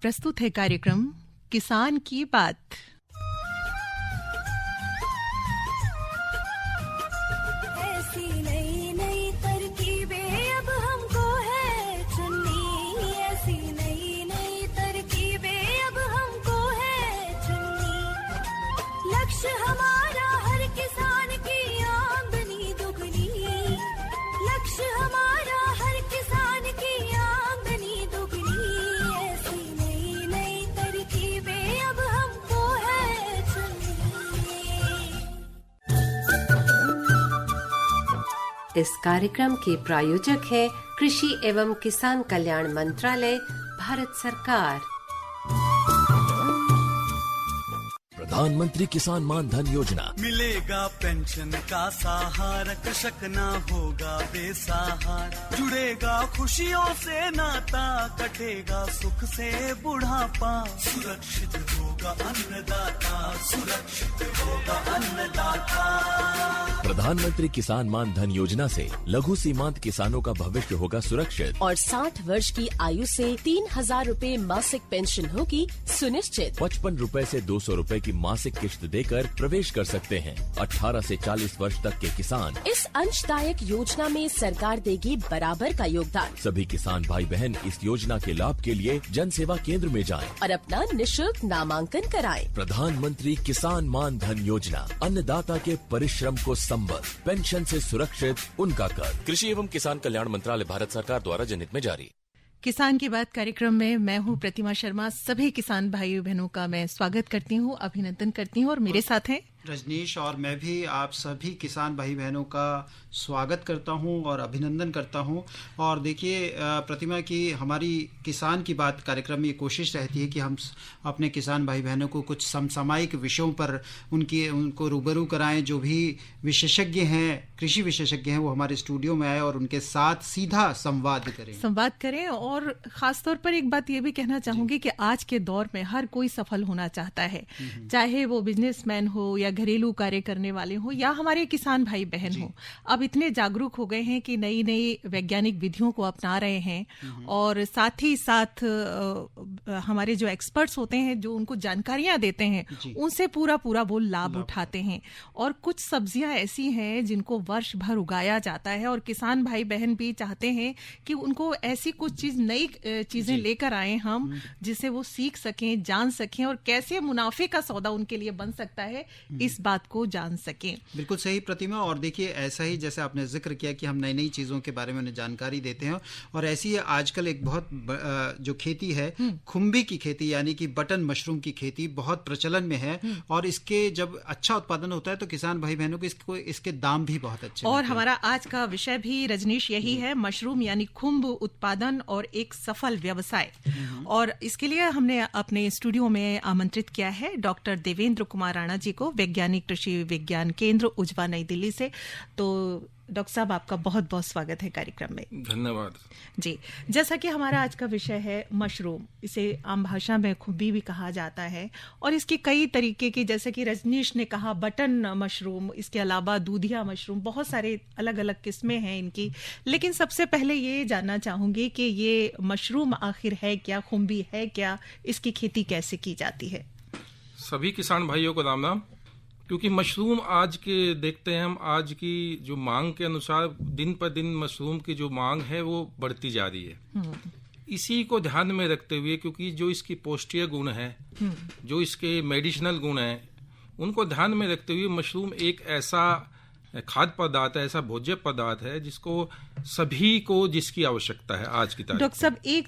प्रस्तुत है कार्यक्रम किसान की बात। ऐसी नई नई तरकीबें अब हमको है चुननी, ऐसी नई नई तरकीबें अब हमको है चुननी। लक्ष्य हमारा हर किसान की आमदनी दुगनी, लक्ष्य हमारा हर किसान की आमदनी दुगनी। ऐसी नई नई तरकीबें अब हमको है चुननी। इस कार्यक्रम के प्रायोजक है कृषि एवं किसान कल्याण मंत्रालय, भारत सरकार। प्रधानमंत्री किसान मान धन योजना। मिलेगा पेंशन का सहारा, कृषक ना होगा बेसहारा। जुड़ेगा खुशियों से नाता, कटेगा सुख से बुढ़ापा। सुरक्षित होगा अन्नदाता, सुरक्षित होगा अन्नदाता। प्रधानमंत्री किसान मान धन योजना से लघु सीमांत किसानों का भविष्य होगा सुरक्षित और 60 वर्ष की आयु से 3,000 रूपए मासिक पेंशन होगी सुनिश्चित। 55 रूपए से 200 रूपए की मासिक किश्त देकर प्रवेश कर सकते हैं। 18 से 40 वर्ष तक के किसान इस अंशदायक योजना में सरकार देगी बराबर का योगदान। सभी किसान भाई बहन इस योजना के लाभ के लिए जन सेवा केंद्र में जाएं और अपना निशुल्क नामांकन कराएं। प्रधानमंत्री किसान मान धन योजना, अन्नदाता के परिश्रम को संबल, पेंशन से सुरक्षित उनका कर। कृषि एवं किसान कल्याण मंत्रालय, भारत सरकार द्वारा जनहित में जारी। किसान की बात कार्यक्रम में मैं हूं प्रतिमा शर्मा। सभी किसान भाइयों बहनों का मैं स्वागत करती हूं, अभिनंदन करती हूं और मेरे साथ हैं रजनीश। और मैं भी आप सभी किसान भाई बहनों का स्वागत करता हूं और अभिनंदन करता हूं। और देखिए प्रतिमा की हमारी किसान की बात कार्यक्रम में ये कोशिश रहती है कि हम अपने किसान भाई बहनों को कुछ समसामयिक विषयों पर उनको रूबरू कराएं। जो भी विशेषज्ञ हैं, कृषि विशेषज्ञ हैं, वो हमारे स्टूडियो में आए और उनके साथ सीधा संवाद करें। और ख़ासतौर पर एक बात ये भी कहना चाहूँगी कि आज के दौर में हर कोई सफल होना चाहता है, चाहे वो बिजनेसमैन हो या घरेलू कार्य करने वाले हो या हमारे किसान भाई बहन हो। अब इतने जागरूक हो गए हैं कि नई नई वैज्ञानिक विधियों को अपना रहे हैं और साथ ही साथ हमारे जो एक्सपर्ट्स होते हैं, जो उनको जानकारियां देते हैं, उनसे पूरा वो लाभ उठाते हैं। और कुछ सब्जियां ऐसी हैं जिनको वर्ष भर उगाया जाता है और किसान भाई बहन भी चाहते हैं कि उनको ऐसी कुछ नई चीजें लेकर आए हम, जिससे वो सीख सकें, जान सकें और कैसे मुनाफे का सौदा उनके लिए बन सकता है, इस बात को जान सकें। बिल्कुल सही प्रतिमा। और देखिए ऐसा ही जैसे आपने जिक्र किया कि हम नई नई चीज़ों के बारे में उन्हें जानकारी देते हैं, और ऐसी है आजकल एक बहुत जो खेती है, खुम्बी की खेती यानी कि बटन मशरूम की खेती बहुत प्रचलन में है। और इसके जब अच्छा उत्पादन होता है तो किसान भाई बहनों को इसके दाम भी बहुत अच्छे। और हमारा आज का विषय भी रजनीश यही है, मशरूम यानी खुम्ब उत्पादन और एक सफल व्यवसाय। और इसके लिए हमने अपने स्टूडियो में आमंत्रित किया है डॉक्टर देवेंद्र कुमार राणा जी को, वैज्ञानिक कृषि विज्ञान केंद्र उजवा, नई दिल्ली से। तो डॉक्टर साहब, आपका बहुत बहुत स्वागत है कार्यक्रम में। धन्यवाद जी। जैसा कि हमारा आज का विषय है मशरूम, इसे आम भाषा में खुम्बी भी कहा जाता है और इसकी कई तरीके की, जैसे कि रजनीश ने कहा बटन मशरूम, इसके अलावा दूधिया मशरूम, बहुत सारे अलग अलग किस्में हैं इनकी। लेकिन सबसे पहले ये जानना चाहूंगी कि ये मशरूम आखिर है क्या, खुम्बी है क्या, इसकी खेती कैसे की जाती है? सभी किसान भाइयों को राम राम। क्योंकि मशरूम आज के देखते हैं हम, आज की जो मांग के अनुसार दिन पर दिन मशरूम की जो मांग है वो बढ़ती जा रही है। इसी को ध्यान में रखते हुए, क्योंकि जो इसकी पौष्टिक गुण है, जो इसके मेडिसिनल गुण हैं, उनको ध्यान में रखते हुए मशरूम एक ऐसा खाद्य पदार्थ है, ऐसा भोज्य पदार्थ है जिसको सभी को, जिसकी आवश्यकता है आज की तारीख। डॉक्टर साहब, एक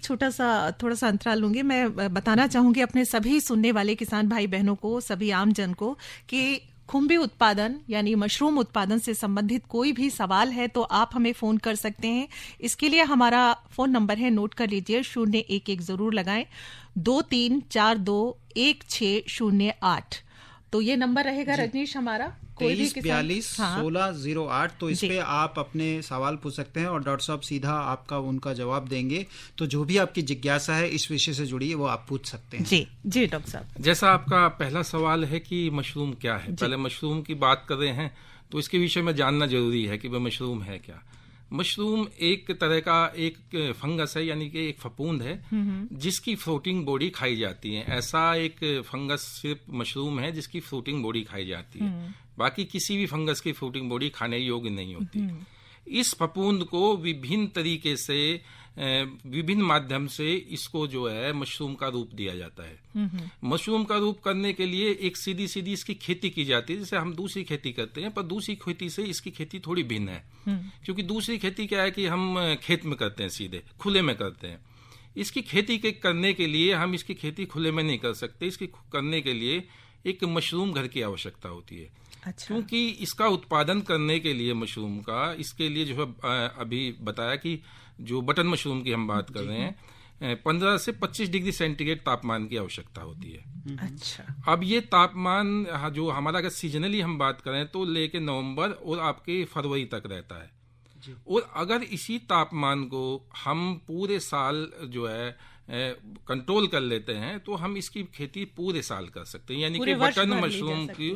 थोड़ा सा अंतराल लूंगी। मैं बताना चाहूंगी अपने सभी सुनने वाले किसान भाई बहनों को, सभी आम जन को, कि खुम्बी उत्पादन यानी मशरूम उत्पादन से संबंधित कोई भी सवाल है तो आप हमें फोन कर सकते हैं। इसके लिए हमारा फोन नंबर है, नोट कर लीजिए, 011 जरूर लगाएं, 23421608। तो ये नंबर रहेगा रजनीश हमारा, 23421608। तो इस पे आप अपने सवाल पूछ सकते हैं और डॉक्टर साहब सीधा आपका उनका जवाब देंगे। तो जो भी आपकी जिज्ञासा है इस विषय से जुड़ी है वो आप पूछ सकते हैं। जी जी डॉक्टर साहब। जैसा आपका पहला सवाल है कि मशरूम क्या है, पहले मशरूम की बात कर रहे हैं तो इसके विषय में जानना जरूरी है कि वह मशरूम है क्या। मशरूम एक तरह का एक फंगस है, यानी कि एक फफूंद है जिसकी फ्रूटिंग बॉडी खाई जाती है। ऐसा एक फंगस सिर्फ मशरूम है जिसकी फ्रूटिंग बॉडी खाई जाती है, बाकी किसी भी फंगस की फ्रूटिंग बॉडी खाने योग्य नहीं होती। इस फफूंद को विभिन्न तरीके से, विभिन्न माध्यम से इसको जो है मशरूम का रूप दिया जाता है। मशरूम का रूप करने के लिए एक सीधी सीधी इसकी खेती की जाती है, जैसे हम दूसरी खेती करते हैं, पर दूसरी खेती से इसकी खेती थोड़ी भिन्न है। क्योंकि दूसरी खेती क्या है कि हम खेत में करते हैं, सीधे खुले में करते हैं। इसकी खेती के करने के लिए हम इसकी खेती खुले में नहीं कर सकते, इसकी करने के लिए एक मशरूम घर की आवश्यकता होती है। अच्छा। क्योंकि इसका उत्पादन करने के लिए मशरूम का, इसके लिए जो है अभी बताया कि जो बटन मशरूम की हम बात कर रहे हैं, 15 से 25 डिग्री सेंटीग्रेड तापमान की आवश्यकता होती है। अच्छा। अब ये तापमान जो हमारा अगर सीजनली हम बात करें तो लेके नवंबर और आपके फरवरी तक रहता है। और अगर इसी तापमान को हम पूरे साल जो है कंट्रोल कर लेते हैं तो हम इसकी खेती पूरे साल कर सकते हैं, यानी कि बटन मशरूम की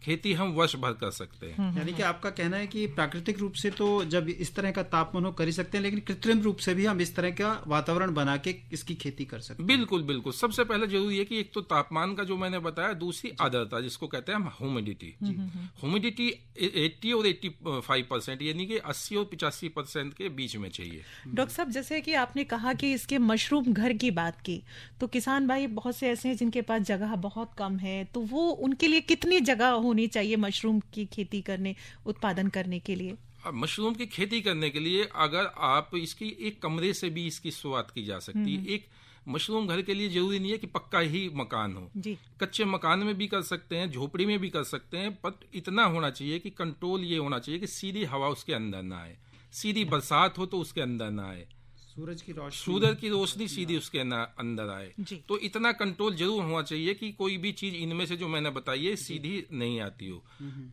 खेती हम वर्ष भर कर सकते हैं। यानी कि आपका कहना है कि प्राकृतिक रूप से तो जब इस तरह का तापमान हो कर ही सकते हैं, लेकिन कृत्रिम रूप से भी हम इस तरह का वातावरण बना के इसकी खेती कर सकते हैं। बिल्कुल बिल्कुल। सबसे पहले जरूरी है कि एक तो तापमान का जो मैंने बताया, दूसरी आर्द्रता जिसको कहते हैं हम ह्यूमिडिटी। ह्यूमिडिटी 80 और 85%, यानी कि 80 और 85% के बीच में चाहिए। डॉक्टर साहब, जैसे कि आपने कहा कि इसके मशरूम घर की बात की, तो किसान भाई बहुत से ऐसे हैं जिनके पास जगह बहुत कम है, तो वो उनके लिए कितनी जगह होनी चाहिए मशरूम की खेती करने, उत्पादन करने के लिए? मशरूम की खेती करने के लिए अगर आप इसकी एक कमरे से भी इसकी शुरुआत की जा सकती है। एक मशरूम घर के लिए जरूरी नहीं है कि पक्का ही मकान हो जी। कच्चे मकान में भी कर सकते हैं, झोपड़ी में भी कर सकते हैं, पर इतना होना चाहिए कि कंट्रोल ये होना चाहिए कि सीधी हवा उसके अंदर ना आए, सीधी बरसात हो तो उसके अंदर ना आए, सूरज की रोशनी सीधी उसके अंदर आए। तो इतना कंट्रोल जरूर होना चाहिए कि कोई भी चीज इनमें से जो मैंने बताई है सीधी नहीं आती हो।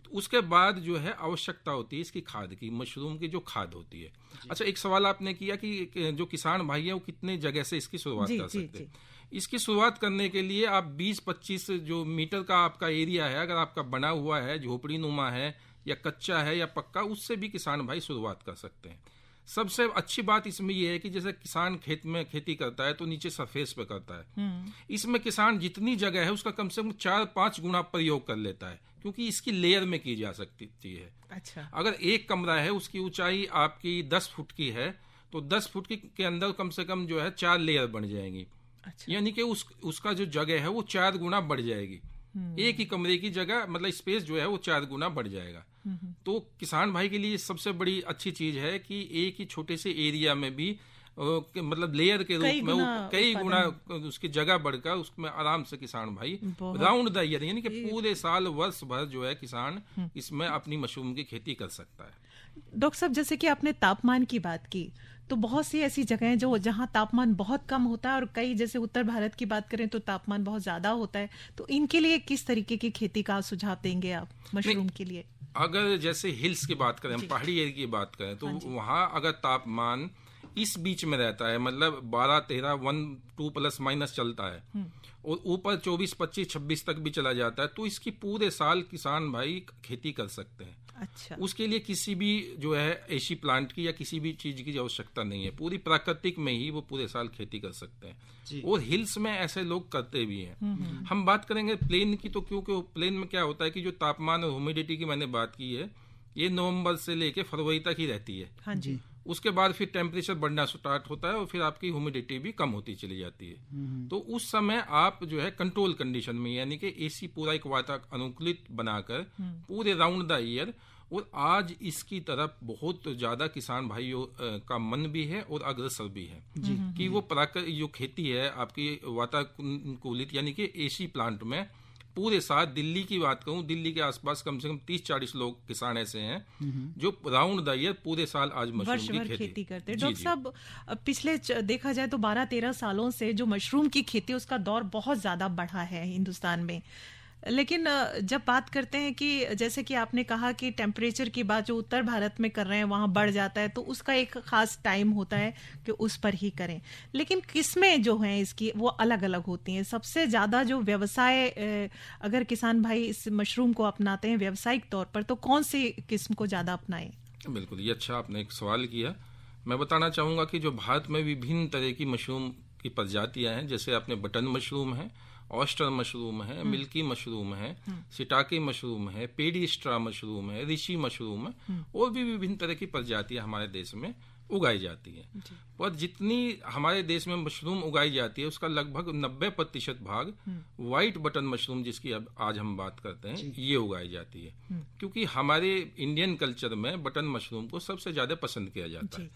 तो उसके बाद जो है आवश्यकता होती है इसकी खाद की, मशरूम की जो खाद होती है। अच्छा, एक सवाल आपने किया कि जो किसान भाई है वो कितने जगह से इसकी शुरुआत कर सकते हैं। इसकी शुरुआत करने के लिए आप 20-25 जो मीटर का आपका एरिया है, अगर आपका बना हुआ है, झोपड़ी नुमा है या कच्चा है या पक्का, उससे भी किसान भाई शुरुआत कर सकते हैं। सबसे अच्छी बात इसमें यह है कि जैसे किसान खेत में खेती करता है तो नीचे सरफेस पे करता है, इसमें किसान जितनी जगह है उसका कम से कम 4-5 गुना प्रयोग कर लेता है, क्योंकि इसकी लेयर में की जा सकती है। अच्छा। अगर एक कमरा है उसकी ऊंचाई आपकी 10 फुट की है तो 10 फुट के अंदर कम से कम जो है 4 लेयर बन जाएंगी। अच्छा। यानी कि उसका जो जगह है वो 4 गुना बढ़ जाएगी। एक ही कमरे की जगह मतलब स्पेस जो है वो 4 गुना बढ़ जाएगा। तो किसान भाई के लिए सबसे बड़ी अच्छी चीज है कि एक ही छोटे से एरिया में भी मतलब लेयर के रूप में कई गुना उसकी जगह बढ़कर उसमें आराम से किसान भाई राउंड द ईयर, यानी कि पूरे साल वर्ष भर जो है किसान इसमें अपनी मशरूम की खेती कर सकता है। डॉक्टर साहब, जैसे कि आपने तापमान की बात की, तो बहुत सी ऐसी जगह हैं जो जहां तापमान बहुत कम होता है और कई, जैसे उत्तर भारत की बात करें तो तापमान बहुत ज्यादा होता है, तो इनके लिए किस तरीके की खेती का सुझाव देंगे आप मशरूम के लिए? अगर जैसे हिल्स की बात करें, हम पहाड़ी एरिया की बात करें, तो वहां अगर तापमान इस बीच में रहता है, मतलब 12-13 1-2 प्लस माइनस चलता है और ऊपर 24-25-26 तक भी चला जाता है, तो इसकी पूरे साल किसान भाई खेती कर सकते हैं। अच्छा। उसके लिए किसी भी जो है एसी प्लांट की या किसी भी चीज की आवश्यकता नहीं है, पूरी प्राकृतिक में ही वो पूरे साल खेती कर सकते हैं। और हिल्स में ऐसे लोग करते भी हैं। हम बात करेंगे प्लेन की, तो क्योंकि प्लेन में क्या होता है कि जो तापमान और ह्यूमिडिटी की मैंने बात की है ये नवंबर से लेके फरवरी तक ही रहती है। हाँ जी। उसके बाद फिर टेम्परेचर बढ़ना स्टार्ट होता है और फिर आपकी ह्यूमिडिटी भी कम होती चली जाती है। तो उस समय आप जो है कंट्रोल कंडीशन में, यानी कि एसी पूरा एक वातानुकूलित बनाकर पूरे राउंड द ईयर, और आज इसकी तरफ बहुत ज्यादा किसान भाइयों का मन भी है और अग्रसर भी है कि वो प्राकृतिक जो खेती है आपकी वातानुकूलित, यानी कि एसी प्लांट में पूरे साथ, दिल्ली की बात करूं, दिल्ली के आसपास कम से कम 30-40 लोग किसान ऐसे हैं जो राउंड द ईयर पूरे साल आज मशरूम की खेती करते हैं। डॉक्टर साहब, पिछले देखा जाए तो 12-13 सालों से जो मशरूम की खेती उसका दौर बहुत ज्यादा बढ़ा है हिंदुस्तान में, लेकिन जब बात करते हैं कि जैसे कि आपने कहा कि टेम्परेचर की बात जो उत्तर भारत में कर रहे हैं वहां बढ़ जाता है, तो उसका एक खास टाइम होता है कि उस पर ही करें, लेकिन किस्में जो हैं इसकी वो अलग अलग होती हैं। सबसे ज्यादा जो व्यवसाय, अगर किसान भाई इस मशरूम को अपनाते हैं व्यावसायिक तौर पर, तो कौन सी किस्म को ज्यादा अपनाएं? बिल्कुल, ये अच्छा आपने एक सवाल किया। मैं बताना चाहूँगा कि जो भारत में विभिन्न तरह की मशरूम की प्रजातियां हैं, जैसे आपने बटन मशरूम है, ऑयस्टर मशरूम है, मिल्की मशरूम है, शिटाके मशरूम है, पेडी स्ट्रा मशरूम है, ऋषि मशरूम है, और भी विभिन्न तरह की प्रजातियां हमारे देश में उगाई जाती है। पर जितनी हमारे देश में मशरूम उगाई जाती है उसका लगभग 90% भाग व्हाइट बटन मशरूम, जिसकी अब आज हम बात करते हैं, ये उगाई जाती है। क्योंकि हमारे इंडियन कल्चर में बटन मशरूम को सबसे ज्यादा पसंद किया जाता है।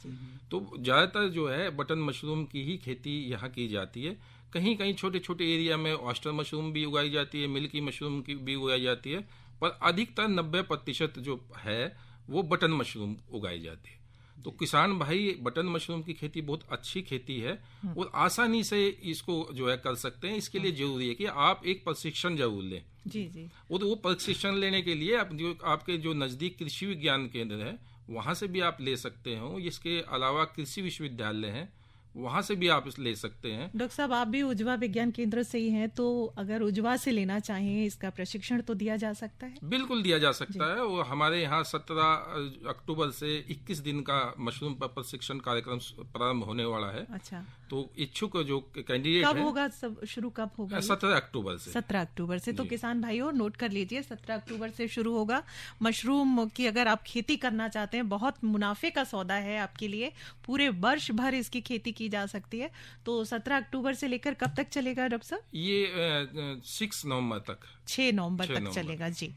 तो ज्यादातर जो है बटन मशरूम की ही खेती यहाँ की जाती है। कहीं कहीं छोटे छोटे एरिया में ऑयस्टर मशरूम भी उगाई जाती है, मिल्की मशरूम की भी उगाई जाती है, पर अधिकतर 90% जो है वो बटन मशरूम उगाई जाती है। तो किसान भाई बटन मशरूम की खेती बहुत अच्छी खेती है और आसानी से इसको जो है कर सकते हैं। इसके लिए जरूरी है कि आप एक प्रशिक्षण जरूर लें। जी जी। और वो प्रशिक्षण लेने के लिए आपके जो नजदीक कृषि विज्ञान केंद्र है वहां से भी आप ले सकते हो। इसके अलावा कृषि विश्वविद्यालय है, वहां से भी आप ले सकते हैं। डॉक्टर साहब, आप भी उजवा विज्ञान केंद्र से ही हैं, तो अगर उजवा से लेना चाहें इसका प्रशिक्षण तो दिया जा सकता है? बिल्कुल दिया जा सकता है। और हमारे यहाँ 17 अक्टूबर से 21 दिन का मशरूम पर प्रशिक्षण कार्यक्रम प्रारंभ होने वाला है। अच्छा, तो इच्छुक जो कैंडिडेट कब होगा? सब शुरू कब होगा? 17 अक्टूबर से। 17 अक्टूबर से। तो किसान भाइयों नोट कर लीजिए, 17 अक्टूबर से शुरू होगा। मशरूम की अगर आप खेती करना चाहते हैं, बहुत मुनाफे का सौदा है आपके लिए, पूरे वर्ष भर इसकी खेती की जा सकती है। तो 17 अक्टूबर से लेकर कब तक चलेगा डॉक्टर साहब? ये 6 नवंबर तक, 6 नवंबर तक चलेगा। जी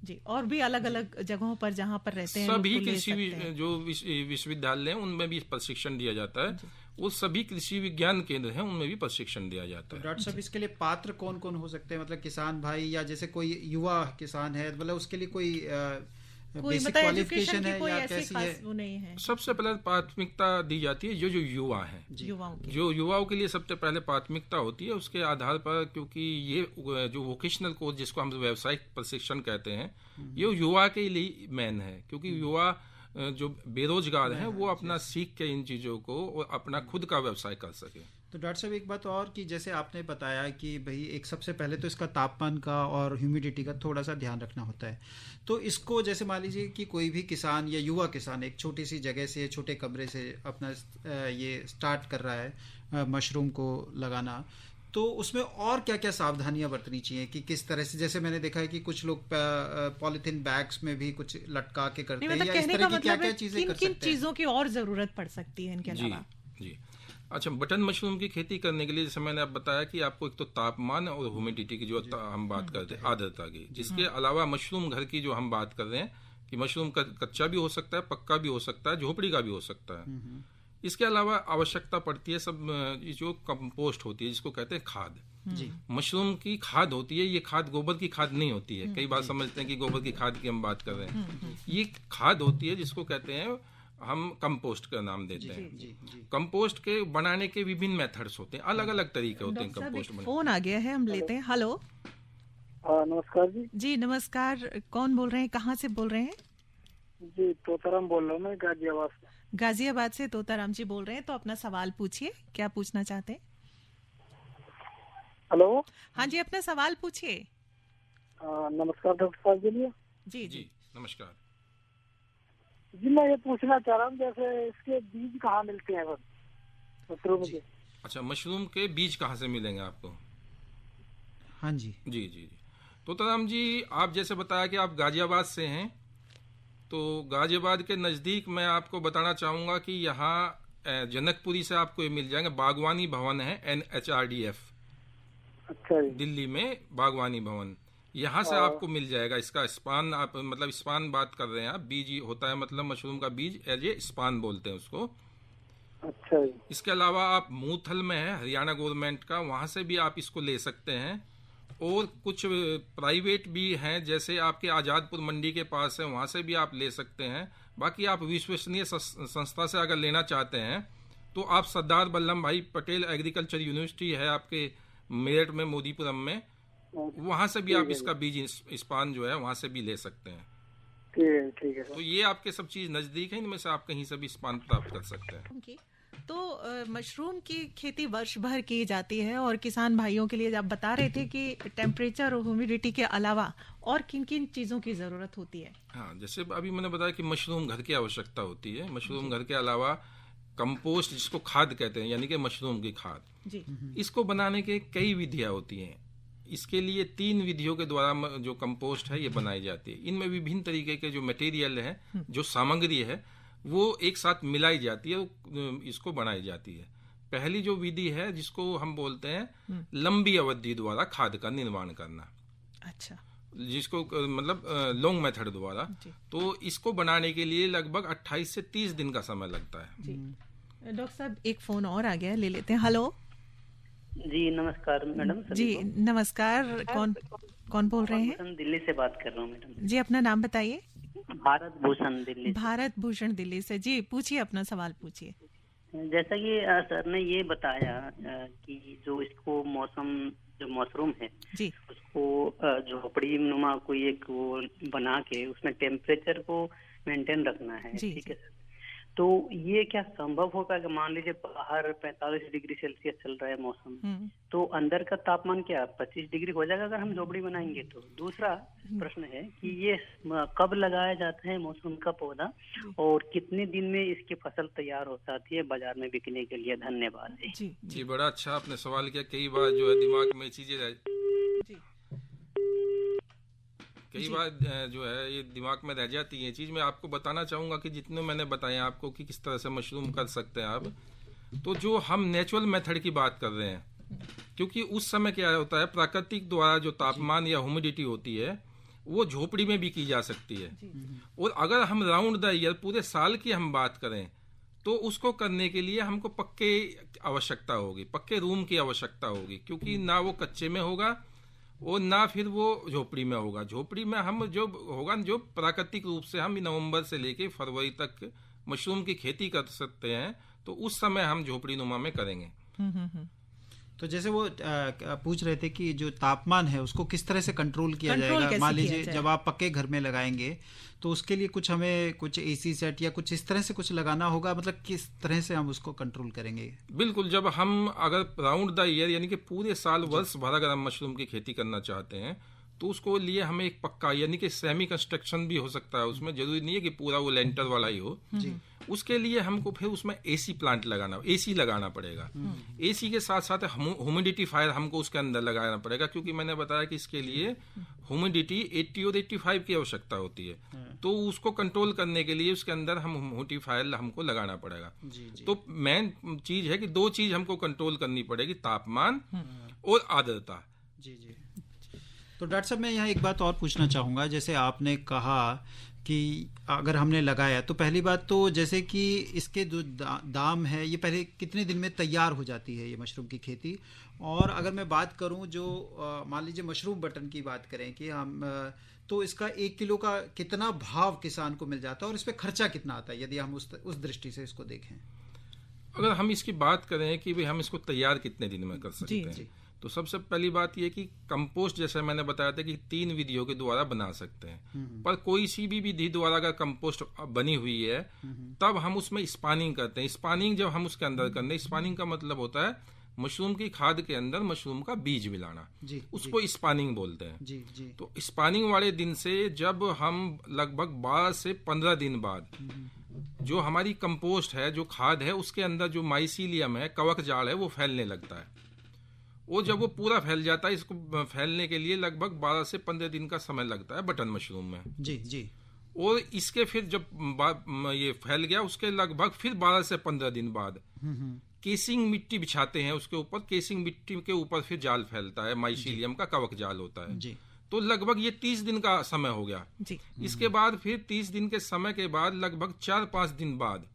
जी। और भी अलग अलग जगहों पर जहां पर रहते हैं सभी कृषि जो विश्वविद्यालय हैं उनमें भी प्रशिक्षण दिया जाता है। वो सभी कृषि विज्ञान केंद्र हैं उनमें भी प्रशिक्षण दिया जाता है। डॉक्टर साहब, इसके लिए पात्र कौन कौन हो सकते हैं? मतलब किसान भाई या जैसे कोई युवा किसान है, मतलब उसके लिए कोई बेसिक क्वालिफिकेशन है या कैसी है? वो नहीं है। सबसे पहले प्राथमिकता दी जाती है जो युवा हैं, जो युवाओं के लिए सबसे पहले प्राथमिकता होती है। उसके आधार पर, क्योंकि ये जो वोकेशनल कोर्स जिसको हम व्यावसायिक प्रशिक्षण कहते हैं, ये युवा के लिए मेन है। क्योंकि युवा जो बेरोजगार हैं वो अपना सीख के इन चीजों को और अपना खुद का व्यवसाय कर सके। तो डॉक्टर साहब, एक बात और कि जैसे आपने बताया कि भाई एक सबसे पहले तो इसका तापमान का और ह्यूमिडिटी का थोड़ा सा ध्यान रखना होता है। तो इसको जैसे मान लीजिए कि कोई भी किसान या युवा किसान एक छोटी सी जगह से, छोटे कमरे से अपना ये स्टार्ट कर रहा है मशरूम को लगाना, तो उसमें और क्या क्या सावधानियां बरतनी चाहिए कि किस तरह से? जैसे मैंने देखा है कि कुछ लोग पॉलिथीन बैग्स में भी कुछ लटका के करते हैं, या इस तरह की क्या क्या चीजें कर सकते हैं? किन चीजों की और जरूरत पड़ सकती है इनके अलावा? जी। अच्छा, बटन मशरूम की खेती करने के लिए जैसे मैंने आप बताया कि आपको एक तो तापमान और ह्यूमिडिटी की जो हम बात करते हैं, आर्द्रता की। इसके अलावा मशरूम घर की जो हम बात कर रहे हैं कि मशरूम कच्चा भी हो सकता है, पक्का भी हो सकता है, झोपड़ी का भी हो सकता है। इसके अलावा आवश्यकता पड़ती है सब जो कंपोस्ट होती है, जिसको कहते हैं खाद। मशरूम की खाद होती है। ये खाद गोबर की खाद नहीं होती है। कई बार समझते हैं कि गोबर की खाद की हम बात कर रहे हैं। ये खाद होती है जिसको कहते हैं हम कंपोस्ट का नाम देते हैं। कंपोस्ट के बनाने के विभिन्न मेथड्स होते हैं, अलग अलग तरीके होते हैं कंपोस्ट बनाने। फोन आ गया है, हम लेते हैं। हेलो। नमस्कार जी। जी नमस्कार, कौन बोल रहे हैं, कहाँ से बोल रहे हैं? जी तोताराम बोल रहा हूँ मैं, गाजियाबाद से। गाजियाबाद से तोताराम जी बोल रहे हैं, तो अपना सवाल पूछिए, क्या पूछना चाहते हैं? हेलो। हाँ जी, अपना सवाल पूछिए। नमस्कार डॉक्टर साहब जी। जी जी नमस्कार जी। मैं ये पूछना चाह रहा हूँ, जैसे इसके बीज कहाँ मिलते हैं मशरूम के? अच्छा, मशरूम के बीज कहाँ से मिलेंगे आपको? हाँ जी जी जी जी। तोताराम जी, आप जैसे बताया कि आप गाजियाबाद से हैं, तो गाजियाबाद के नज़दीक मैं आपको बताना चाहूँगा कि यहाँ जनकपुरी से आपको ये मिल जाएंगे। बागवानी भवन है, NHRDF। अच्छा। दिल्ली में बागवानी भवन, यहाँ से आपको मिल जाएगा। इसका स्पान, आप मतलब स्पान बात कर रहे हैं आप, बीज होता है, मतलब मशरूम का बीज एज ए स्पान बोलते हैं उसको। अच्छा। इसके अलावा आप मूथल में है हरियाणा गवर्नमेंट का, वहाँ से भी आप इसको ले सकते हैं। और कुछ प्राइवेट भी हैं, जैसे आपके आज़ादपुर मंडी के पास है, वहाँ से भी आप ले सकते हैं। बाकी आप विश्वसनीय संस्था से अगर लेना चाहते हैं तो आप सरदार वल्लभ भाई पटेल एग्रीकल्चर यूनिवर्सिटी है आपके मेरठ में, मोदीपुरम में, वहाँ से भी आप इसका बीज स्पान जो है वहाँ से भी ले सकते हैं। ठीक है। तो ये आपके सब चीज नजदीक है, इनमें से आप कहीं से भी स्पान प्राप्त कर सकते हैं। तो मशरूम की खेती वर्ष भर की जाती है और किसान भाइयों के लिए आप बता रहे थे कि टेम्परेचर और ह्यूमिडिटी के अलावा और किन किन चीज़ों की ज़रूरत होती है। हाँ, जैसे अभी मैंने बताया कि मशरूम घर की आवश्यकता होती है। मशरूम घर के अलावा कंपोस्ट, जिसको खाद कहते हैं, यानी कि मशरूम की खाद जी। इसको बनाने के कई विधियाँ होती हैं। इसके लिए 3 विधियों के द्वारा जो कंपोस्ट है ये बनाई जाती है। इनमें विभिन्न तरीके के जो मटेरियल है, जो सामग्री है, वो एक साथ मिलाई जाती है, इसको बनाई जाती है। पहली जो विधि है जिसको हम बोलते हैं लंबी अवधि द्वारा खाद का निर्माण करना, अच्छा, जिसको मतलब लॉन्ग मेथड द्वारा। तो इसको बनाने के लिए लगभग 28 से 30 दिन का समय लगता है। जी। डॉक्टर साहब, एक फोन और आ गया, ले लेते हैं। हेलो जी, नमस्कार मैडम। जी नमस्कार, कौन बोल रहे हैं? दिल्ली से बात कर रहा हूँ मैडम। जी, अपना नाम बताइए। भारत भूषण दिल्ली। भारत भूषण दिल्ली से। जी, पूछिए, अपना सवाल पूछिए। जैसा कि सर ने ये बताया कि जो इसको जो मशरूम है जी, उसको झोपड़ी नुमा कोई एक वो बना के उसमें टेम्परेचर को मेंटेन रखना है, ठीक है सर। तो ये क्या संभव होगा कि मान लीजिए बाहर 45 डिग्री सेल्सियस चल रहा है मौसम, तो अंदर का तापमान क्या 25 डिग्री हो जाएगा अगर हम झोपड़ी बनाएंगे तो? दूसरा प्रश्न है कि ये कब लगाया जाता है मौसम का पौधा और कितने दिन में इसकी फसल तैयार हो जाती है बाजार में बिकने के लिए? धन्यवाद जी। जी, बड़ा अच्छा आपने सवाल किया। कई बार जो है दिमाग में चीजें कई बार जो है ये दिमाग में रह जाती है चीज। मैं आपको बताना चाहूंगा कि जितने मैंने बताया आपको कि किस तरह से मशरूम कर सकते हैं आप, तो जो हम नेचुरल मेथड की बात कर रहे हैं, क्योंकि उस समय क्या होता है, प्राकृतिक द्वारा जो तापमान या ह्यूमिडिटी होती है वो झोपड़ी में भी की जा सकती है। और अगर हम राउंड द ईयर पूरे साल की हम बात करें तो उसको करने के लिए हमको पक्के आवश्यकता होगी, पक्के रूम की आवश्यकता होगी, क्योंकि ना वो कच्चे में होगा और ना फिर वो झोपड़ी में होगा। झोपड़ी में हम जो होगा, जो प्राकृतिक रूप से हम नवंबर से लेके फरवरी तक मशरूम की खेती कर सकते हैं, तो उस समय हम झोपड़ी नुमा में करेंगे। तो जैसे वो पूछ रहे थे कि जो तापमान है उसको किस तरह से कंट्रोल किया जाएगा। मान लीजिए जब आप पक्के घर में लगाएंगे तो उसके लिए कुछ हमें कुछ एसी सेट या कुछ इस तरह से कुछ लगाना होगा, मतलब किस तरह से हम उसको कंट्रोल करेंगे? बिल्कुल, जब हम अगर राउंड द ईयर यानी कि पूरे साल वर्ष भर अगर हम मशरूम की खेती करना चाहते हैं तो उसको लिए हमें एक पक्का यानी कि सेमी कंस्ट्रक्शन भी हो सकता है, उसमें जरूरी नहीं है कि पूरा वो लेंटर वाला ही हो। उसके लिए हमको फिर उसमें एसी प्लांट एसी लगाना पड़ेगा। एसी के साथ साथ ह्यूमिडिटीफायर हमको उसके अंदर लगाना पड़ेगा, क्योंकि मैंने बताया कि इसके लिए ह्यूमिडिटी 80 और 85 की आवश्यकता होती है। तो उसको कंट्रोल करने के लिए उसके अंदर हम ह्यूमिडिफायर हमको लगाना पड़ेगा। तो मेन चीज है कि 2 चीज हमको कंट्रोल करनी पड़ेगी, तापमान और आर्द्रता। जी। तो डॉक्टर साहब, मैं यहाँ एक बात और पूछना चाहूँगा। जैसे आपने कहा कि अगर हमने लगाया तो पहली बात तो जैसे कि इसके जो दाम है ये पहले कितने दिन में तैयार हो जाती है ये मशरूम की खेती? और अगर मैं बात करूं जो मान लीजिए मशरूम बटन की बात करें कि हम तो इसका 1 किलो का कितना भाव किसान को मिल जाता है और इस पे खर्चा कितना आता है, यदि हम उस दृष्टि से इसको देखें? अगर हम इसकी बात करें कि भाई हम इसको तैयार कितने दिन में कर सकते हैं, तो सबसे पहली बात यह कि कंपोस्ट, जैसे मैंने बताया था कि 3 विधियों के द्वारा बना सकते हैं, पर कोई सी भी विधि द्वारा अगर कंपोस्ट बनी हुई है तब हम उसमें स्पानिंग करते हैं। स्पानिंग जब हम उसके अंदर करते हैं, स्पानिंग का मतलब होता है मशरूम की खाद के अंदर मशरूम का बीज मिलाना, उसको स्पानिंग बोलते हैं। तो स्पानिंग वाले दिन से जब हम लगभग 12 से 15 दिन बाद जो हमारी कंपोस्ट है, जो खाद है, उसके अंदर जो माइसीलियम है, कवक जाल है, वो फैलने लगता है। वो जब वो पूरा फैल जाता है, इसको फैलने के लिए लगभग 12 से 15 दिन का समय लगता है बटन मशरूम में। जी। और इसके फिर जब ये फैल गया उसके लगभग फिर 12 से 15 दिन बाद केसिंग मिट्टी बिछाते हैं उसके ऊपर। केसिंग मिट्टी के ऊपर फिर जाल फैलता है, माइसीलियम का कवक जाल होता है। तो लगभग ये 30 दिन का समय हो गया। इसके बाद फिर 30 दिन के समय के बाद लगभग 4-5 दिन बाद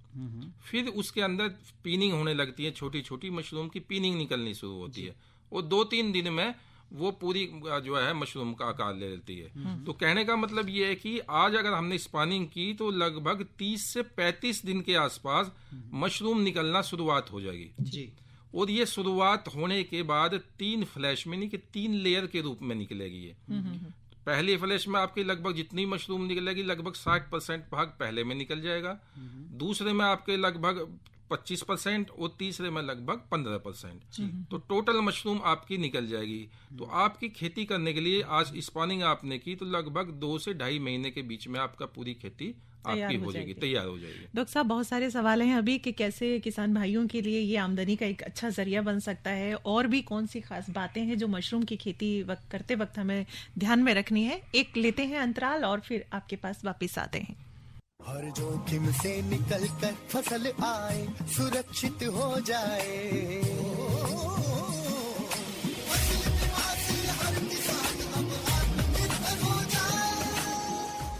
फिर उसके अंदर पीनिंग होने लगती है, छोटी छोटी मशरूम की पीनिंग निकलनी शुरू होती है और 2-3 दिन में वो पूरी जो है मशरूम का आकार ले लेती है। तो कहने का मतलब ये है कि आज अगर हमने स्पानिंग की तो लगभग 30 से 35 दिन के आसपास मशरूम निकलना शुरुआत हो जाएगी। और ये शुरुआत होने के बाद 3 फ्लैश में, नहीं कि 3 लेयर के रूप में निकलेगी ये। पहली फ्लैश में आपकी लगभग जितनी मशरूम निकलेगी लगभग 60% भाग पहले में निकल जाएगा। दूसरे में आपके लगभग 25% और तीसरे में लगभग 15%। तो टोटल मशरूम आपकी निकल जाएगी। तो आपकी खेती करने के लिए आज स्पॉनिंग आपने की तो लगभग 2 से 2.5 महीने के बीच में आपका पूरी खेती आपकी हो जाएगी, तैयार हो जाएगी। डॉक्टर साहब, बहुत सारे सवाल हैं अभी कि कैसे किसान भाइयों के लिए ये आमदनी का एक अच्छा जरिया बन सकता है, और भी कौन सी खास बातें हैं जो मशरूम की खेती करते वक्त हमें ध्यान में रखनी है। एक लेते हैं अंतराल और फिर आपके पास वापस आते हैं। हर जोखिम से निकल कर फसल आए, सुरक्षित हो जाए,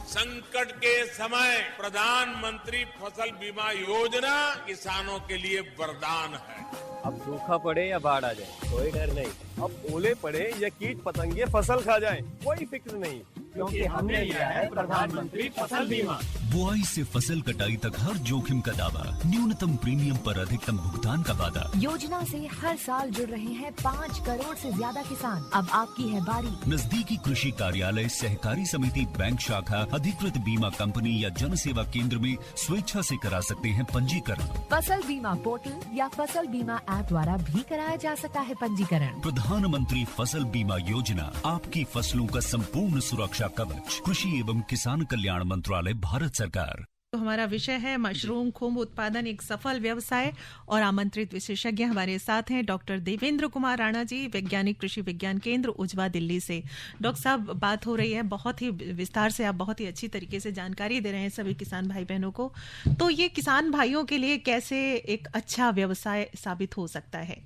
संकट के समय प्रधानमंत्री फसल बीमा योजना किसानों के लिए वरदान है। अब सूखा पड़े या बाढ़ आ जाए कोई डर नहीं, अब ओले पड़े या कीट पतंगे फसल खा जाए कोई फिक्र नहीं, क्योंकि हमने लिया है प्रधानमंत्री फसल बीमा। बुआई से फसल कटाई तक हर जोखिम का दावा, न्यूनतम प्रीमियम पर अधिकतम भुगतान का वादा। योजना से हर साल जुड़ रहे हैं 5 करोड़ से ज्यादा किसान। अब आपकी है बारी। नजदीकी कृषि कार्यालय, सहकारी समिति, बैंक शाखा, अधिकृत बीमा कंपनी या जन सेवा केंद्र में स्वेच्छा से करा सकते हैं पंजीकरण। फसल बीमा पोर्टल या फसल बीमा ऐप द्वारा भी कराया जा सकता है पंजीकरण। प्रधानमंत्री फसल बीमा योजना, आपकी फसलों का संपूर्ण सुरक्षा कवच। कृषि एवं किसान कल्याण मंत्रालय, भारत सरकार। तो हमारा विषय है मशरूम खुम्ब उत्पादन एक सफल व्यवसाय, और आमंत्रित विशेषज्ञ हमारे साथ हैं डॉक्टर देवेंद्र कुमार राणा जी, वैज्ञानिक कृषि विज्ञान केंद्र उजवा, दिल्ली से। डॉक्टर साहब, बात हो रही है बहुत ही विस्तार से, आप बहुत ही अच्छी तरीके से जानकारी दे रहे हैं सभी किसान भाई बहनों को। तो ये किसान भाइयों के लिए कैसे एक अच्छा व्यवसाय साबित हो सकता है?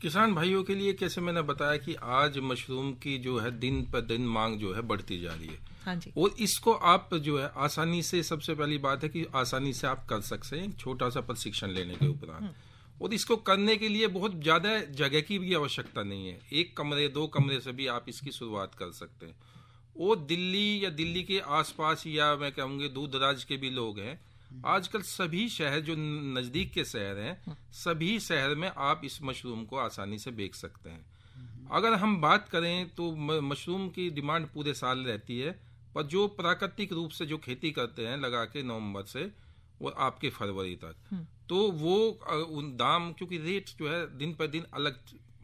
किसान भाइयों के लिए कैसे मैंने बताया कि आज मशरूम की जो है दिन पर दिन मांग जो है बढ़ती जा रही है। हाँ जी। और इसको आप जो है आसानी से, सबसे पहली बात है कि आसानी से आप कर सकते हैं छोटा सा प्रशिक्षण लेने के उपरांत। और इसको करने के लिए बहुत ज्यादा जगह की भी आवश्यकता नहीं है, 1 कमरे 2 कमरे से भी आप इसकी शुरुआत कर सकते हैं। और दिल्ली या दिल्ली के आसपास या मैं कहूँगी दूर दराज के भी लोग हैं, आजकल सभी शहर जो नजदीक के शहर हैं, सभी शहर में आप इस मशरूम को आसानी से बेच सकते हैं। अगर हम बात करें तो मशरूम की डिमांड पूरे साल रहती है, पर जो प्राकृतिक रूप से जो खेती करते हैं लगा के नवंबर से वो आपके फरवरी तक, तो वो दाम, क्योंकि रेट जो है दिन पर दिन अलग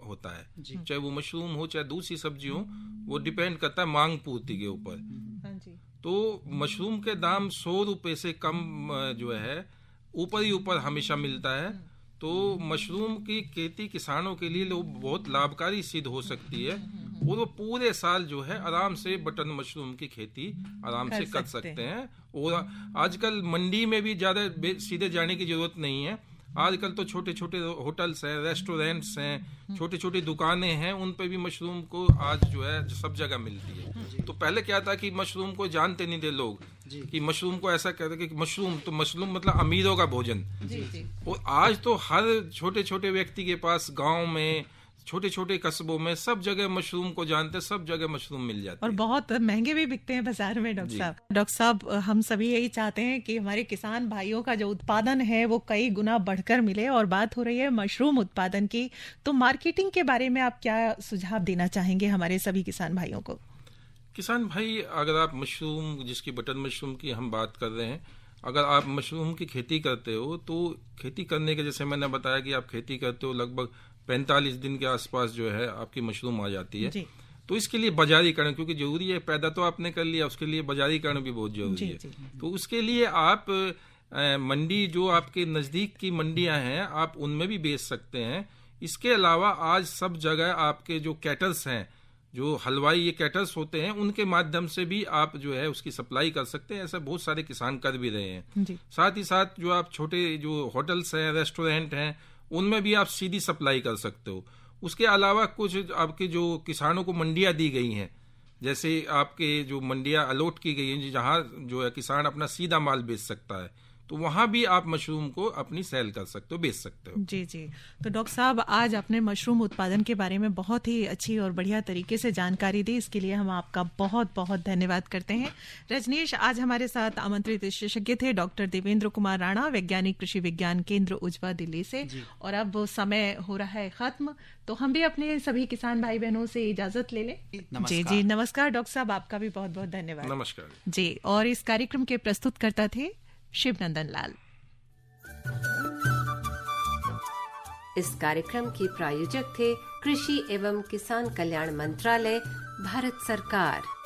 होता है, चाहे वो मशरूम हो चाहे दूसरी सब्जी हो, वो डिपेंड करता है मांग पूर्ति के ऊपर। तो मशरूम के दाम 100 रुपए से कम जो है ऊपर ही ऊपर हमेशा मिलता है। तो मशरूम की खेती किसानों के लिए बहुत लाभकारी सिद्ध हो सकती है, और वो पूरे साल जो है आराम से बटन मशरूम की खेती आराम से कर सकते हैं। और आजकल मंडी में भी ज्यादा सीधे जाने की जरूरत नहीं है। आजकल तो छोटे छोटे होटल्स हैं, रेस्टोरेंट्स हैं, छोटी छोटी दुकानें हैं, उन पे भी मशरूम को आज जो है सब जगह मिलती है। तो पहले क्या था कि मशरूम को जानते नहीं थे लोग, कि मशरूम को ऐसा कहते कि मशरूम मतलब अमीरों का भोजन। और आज तो हर छोटे छोटे व्यक्ति के पास गाँव में, छोटे छोटे कस्बों में सब जगह मशरूम को जानते, सब जगह मशरूम मिल जाते हैं, और बहुत महंगे भी बिकते हैं बाजार में। डॉक्टर साहब, हम सभी यही चाहते हैं कि हमारे किसान भाइयों का जो उत्पादन है वो कई गुना बढ़कर मिले। और बात हो रही है मशरूम उत्पादन की, तो मार्केटिंग के बारे में आप क्या सुझाव देना चाहेंगे हमारे सभी किसान भाइयों को? किसान भाई, अगर आप मशरूम, जिसकी बटन मशरूम की हम बात कर रहे हैं, अगर आप मशरूम की खेती करते हो तो खेती करने के, जैसे मैंने बताया कि आप खेती करते हो लगभग 45 दिन के आसपास जो है आपकी मशरूम आ जाती है। तो इसके लिए बाजारीकरण क्योंकि जरूरी है, पैदा तो आपने कर लिया, उसके लिए बाजारीकरण भी बहुत जरूरी है। तो उसके लिए आप मंडी, जो आपके नजदीक की मंडियां हैं, आप उनमें भी बेच सकते हैं। इसके अलावा आज सब जगह आपके जो कैटर्स हैं, जो हलवाई ये कैटर्स होते हैं, उनके माध्यम से भी आप जो है उसकी सप्लाई कर सकते हैं। ऐसा बहुत सारे किसान कर भी रहे हैं। साथ ही साथ जो आप छोटे जो होटल्स हैं, रेस्टोरेंट हैं, उनमें भी आप सीधी सप्लाई कर सकते हो। उसके अलावा कुछ आपके जो किसानों को मंडियां दी गई हैं, जैसे आपके जो मंडियां अलॉट की गई हैं जहां जो है किसान अपना सीधा माल बेच सकता है, तो वहां भी आप मशरूम को अपनी सेल कर सकते हो, बेच सकते हो। जी जी। तो डॉक्टर साहब, आज आपने मशरूम उत्पादन के बारे में बहुत ही अच्छी और बढ़िया तरीके से जानकारी दी, इसके लिए हम आपका बहुत बहुत धन्यवाद करते हैं। रजनीश, आज हमारे साथ आमंत्रित विशेषज्ञ थे डॉक्टर देवेंद्र कुमार राणा, वैज्ञानिक कृषि विज्ञान केंद्र उजवा, दिल्ली से। और अब समय हो रहा है खत्म, तो हम भी अपने सभी किसान भाई बहनों से इजाजत ले लें। जी जी, नमस्कार डॉक्टर साहब, आपका भी बहुत बहुत धन्यवाद। नमस्कार जी। और इस कार्यक्रम के प्रस्तुत करता थे शिवनंदन लाल। इस कार्यक्रम के प्रायोजक थे कृषि एवं किसान कल्याण मंत्रालय, भारत सरकार।